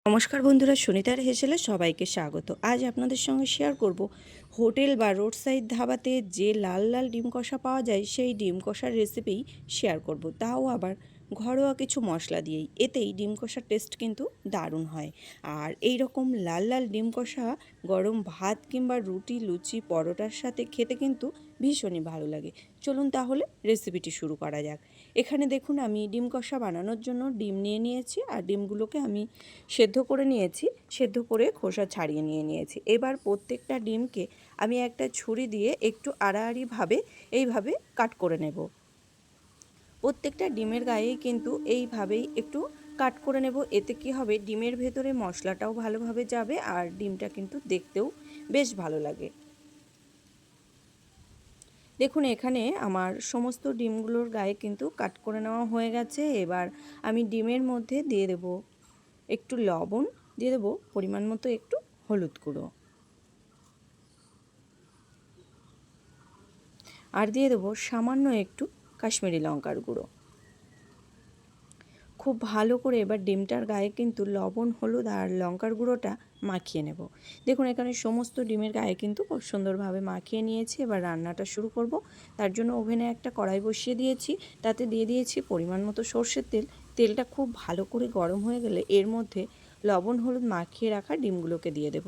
নমস্কার বন্ধুরা, সুনিতার হেসেলে সবাইকে স্বাগত। আজ আপনাদের সঙ্গে শেয়ার করব হোটেল বা রোড সাইড ধাবাতে যে লাল লাল ডিম কষা পাওয়া যায় সেই ডিম কষার রেসিপিই শেয়ার করব, তাও আবার ঘরোয়া কিছু মশলা দিয়েই। এতেই ডিম কষার টেস্ট কিন্তু দারুণ হয়। আর এই রকম লাল লাল ডিম কষা গরম ভাত কিংবা রুটি, লুচি, পরোটার সাথে খেতে কিন্তু ভীষণই ভালো লাগে। চলুন তাহলে রেসিপিটি শুরু করা যাক। এখানে দেখুন, আমি ডিম কষা বানানোর জন্য ডিম নিয়ে নিয়েছি আর ডিমগুলোকে আমি সেদ্ধ করে নিয়েছি। সেদ্ধ করে খোসা ছাড়িয়ে নিয়েছি। এবার প্রত্যেকটা ডিমকে আমি একটা ছুরি দিয়ে একটু আড়াআড়িভাবে এইভাবে কাট করে নেব। প্রত্যেকটা ডিমের গায়েই কিন্তু এইভাবেই একটু কাট করে নেব। এতে কি হবে, ডিমের ভেতরে মশলাটাও ভালোভাবে যাবে আর ডিমটা কিন্তু দেখতেও বেশ ভালো লাগে। দেখুন, এখানে আমার সমস্ত ডিমগুলোর গায়ে কিন্তু কাট করে নেওয়া হয়ে গেছে। এবার আমি ডিমের মধ্যে দিয়ে দেব একটু লবণ, দিয়ে দেবো পরিমাণ মতো একটু হলুদ গুঁড়ো, আর দিয়ে দেবো সামান্য একটু কাশ্মীরি লঙ্কার গুঁড়ো। খুব ভালো করে এবার ডিমটার গায়ে কিন্তু লবণ, হলুদ আর লঙ্কার গুঁড়োটা মাখিয়ে নেব। দেখুন, এখানে সমস্ত ডিমের গায়ে কিন্তু খুব সুন্দরভাবে মাখিয়ে নিয়েছি। এবার রান্নাটা শুরু করব। তার জন্য ওভেনে একটা কড়াই বসিয়ে দিয়েছি। তাতে দিয়ে দিয়েছি পরিমাণ মতো সর্ষের তেল। তেলটা খুব ভালো করে গরম হয়ে গেলে এর মধ্যে লবণ, হলুদ মাখিয়ে রাখা ডিমগুলোকে দিয়ে দেব।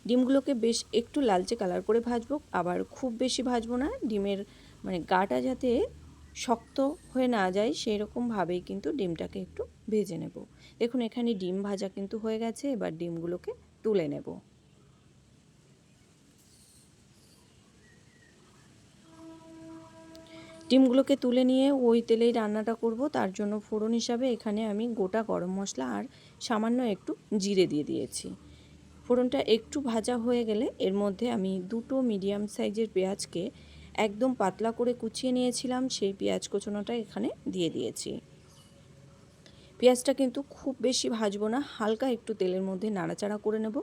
ডিমগুলোকে বেশ একটু লালচে কালার করে ভাজবো, আবার খুব বেশি ভাজবো না। ডিমের গাটা যাতে শক্ত হয়ে না যায় সেই রকমভাবেই কিন্তু ডিমটাকে একটু ভেজে নেব। দেখুন, এখানে ডিম ভাজা কিন্তু হয়ে গেছে। এবার ডিমগুলোকে তুলে নেব। ডিমগুলোকে তুলে নিয়ে ওই তেলেই রান্নাটা করব। তার জন্য ফোড়ন হিসাবে এখানে আমি গোটা গরম মশলা আর সামান্য একটু জিরে দিয়ে দিয়েছি। ফোড়নটা একটু ভাজা হয়ে গেলে এর মধ্যে আমি দুটো মিডিয়াম সাইজের পেঁয়াজকে একদম পাতলা করে কুচিয়ে নিয়েছিলাম, সেই পেঁয়াজ কুচোনোটা এখানে দিয়ে দিয়েছি। পেঁয়াজটা কিন্তু খুব বেশি ভাজবো না, হালকা একটু তেলের মধ্যে নাড়াচাড়া করে নেব।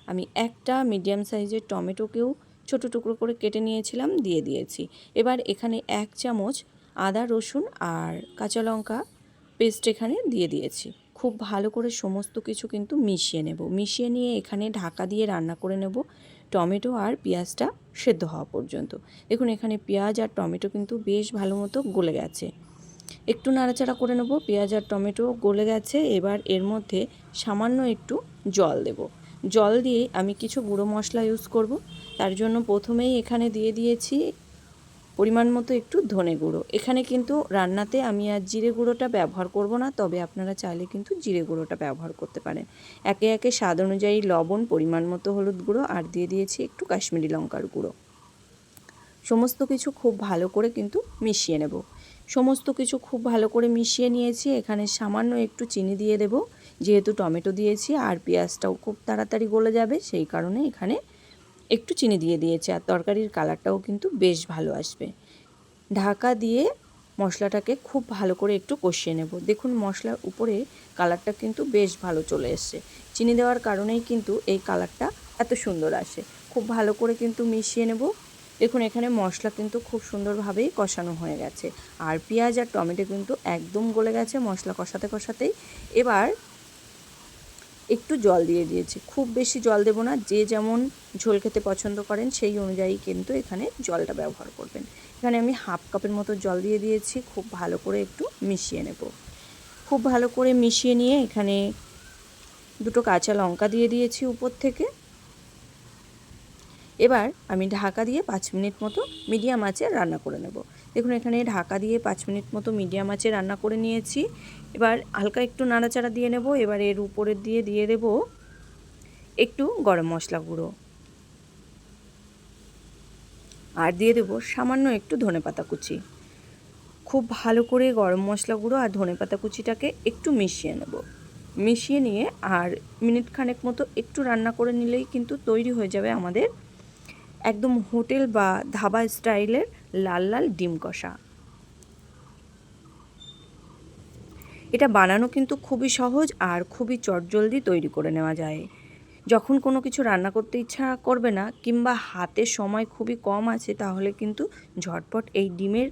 আমি একটা মিডিয়াম সাইজের টমেটোকেও ছোট টুকরো করে কেটে নিয়েছিলাম, দিয়ে দিয়েছি। এবার এখানে 1 চামচ আদা, রসুন আর কাঁচা লঙ্কা পেস্ট এখানে দিয়ে দিয়েছি। খুব ভালো করে সমস্ত কিছু কিন্তু মিশিয়ে নেব। মিশিয়ে নিয়ে এখানে ঢাকা দিয়ে রান্না করে নেব টমেটো আর পেঁয়াজটা সেদ্ধ হওয়া পর্যন্ত। দেখুন, এখানে পেঁয়াজ আর টমেটো কিন্তু বেশ ভালো মতো গলে গেছে। একটু নাড়াচাড়া করে নেব। পেঁয়াজ আর টমেটো গলে গেছে। এবার এর মধ্যে সামান্য একটু জল দেব। জল দিয়ে আমি কিছু গুঁড়ো মশলা ইউজ করব। তার জন্য প্রথমেই এখানে দিয়ে দিয়েছি পরিমাণ মতো একটু ধনে গুঁড়ো। এখানে কিন্তু রান্নাতে আমি আর জিরে গুঁড়োটা ব্যবহার করব না, তবে আপনারা চাইলে কিন্তু জিরে গুঁড়োটা ব্যবহার করতে পারেন। একে একে স্বাদ অনুযায়ী লবণ, পরিমাণ মতো হলুদ গুঁড়ো আর দিয়ে দিয়েছি একটু কাশ্মীরি লঙ্কার গুঁড়ো। সমস্ত কিছু খুব ভালো করে কিন্তু মিশিয়ে নেব। সমস্ত কিছু খুব ভালো করে মিশিয়ে নিয়েছি। এখানে সামান্য একটু চিনি দিয়ে দেব, যেহেতু টমেটো দিয়েছি আর পেঁয়াজটাও খুব তাড়াতাড়ি গলে যাবে, সেই কারণে এখানে একটু চিনি দিয়ে দিয়েছি। আর তরকারির কালারটাও কিন্তু বেশ ভালো আসবে। ঢাকা দিয়ে মশলাটাকে খুব ভালো করে একটু কষিয়ে নেব। দেখুন, মশলার উপরে কালারটা কিন্তু বেশ ভালো চলে এসছে। চিনি দেওয়ার কারণেই কিন্তু এই কালারটা এত সুন্দর আসে। খুব ভালো করে কিন্তু মিশিয়ে নেব। দেখুন, এখানে মশলা কিন্তু খুব সুন্দরভাবেই কষানো হয়ে গেছে আর পেঁয়াজ আর টমেটো কিন্তু একদম গলে গেছে মশলা কষাতে কষাতেই। এবার একটু জল দিয়ে দিয়েছি। খুব বেশি জল দেব না, যে যেমন ঝোল খেতে পছন্দ করেন সেই অনুযায়ী কিন্তু এখানে জলটা ব্যবহার করবেন। এখানে আমি হাফ কাপের মতো জল দিয়ে দিয়েছি। খুব ভালো করে একটু মিশিয়ে নেব। খুব ভালো করে মিশিয়ে নিয়ে এখানে দুটো কাঁচা লঙ্কা দিয়ে দিয়েছি উপর থেকে। এবার আমি ঢাকা দিয়ে 5 মিনিট মতো মিডিয়াম আঁচে রান্না করে নেব। দেখুন, এখানে ঢাকা দিয়ে 5 মিনিট মতো মিডিয়াম আঁচে রান্না করে নিয়েছি। এবার হালকা একটু নাড়াচাড়া দিয়ে নেব। এবার এর উপরে দিয়ে দেব একটু গরম মশলা গুঁড়ো আর দিয়ে দেব সামান্য একটু ধনেপাতা কুচি। খুব ভালো করে গরম মশলা গুঁড়ো আর ধনেপাতা কুচিটাকে একটু মিশিয়ে নেব। মিশিয়ে নিয়ে আর মিনিট খানেক মতো একটু রান্না করে নিলেই কিন্তু তৈরি হয়ে যাবে আমাদের একদম হোটেল বা ধাবা স্টাইলের লাল লাল ডিম কষা। এটা বানানো কিন্তু খুবই সহজ আর খুবই চটজলদি তৈরি করে নেওয়া যায়। যখন কোনো কিছু রান্না করতে ইচ্ছা করবে না কিংবা হাতে সময় খুবই কম আছে, তাহলে কিন্তু ঝটপট এই ডিমের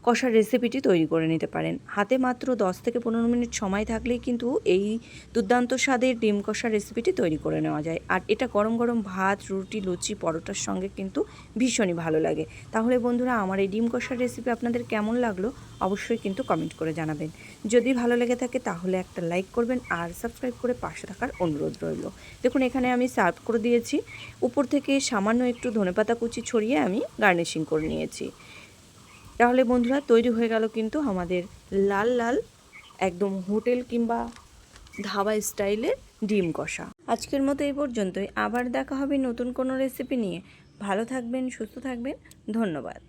কষার রেসিপিটি তৈরি করে নিতে পারেন। হাতে মাত্র 10 থেকে 15 মিনিট সময় থাকলেই কিন্তু এই দুর্দান্ত স্বাদের ডিম কষা রেসিপিটি তৈরি করে নেওয়া যায়। আর এটা গরম গরম ভাত, রুটি, লুচি, পরোটার সঙ্গে কিন্তু ভীষণই ভালো লাগে। তাহলে বন্ধুরা, আমার এই ডিম কষার রেসিপি আপনাদের কেমন লাগলো অবশ্যই কিন্তু কমেন্ট করে জানাবেন। যদি ভালো লেগে থাকে তাহলে একটা লাইক করবেন আর সাবস্ক্রাইব করে পাশে থাকার অনুরোধ রইল। দেখুন, এখানে আমি সার্ভ করে দিয়েছি। উপর থেকে সামান্য একটু ধনেপাতা কুচি ছড়িয়ে আমি গার্নিশিং করে নিয়েছি। তাহলে বন্ধুরা, তৈরি হয়ে গেল কিন্তু আমাদের লাল লাল একদম হোটেল কিংবা ধাবা স্টাইলের ডিম কষা। আজকের মতো এই পর্যন্তই। আবার দেখা হবে নতুন কোনো রেসিপি নিয়ে। ভালো থাকবেন, সুস্থ থাকবেন। ধন্যবাদ।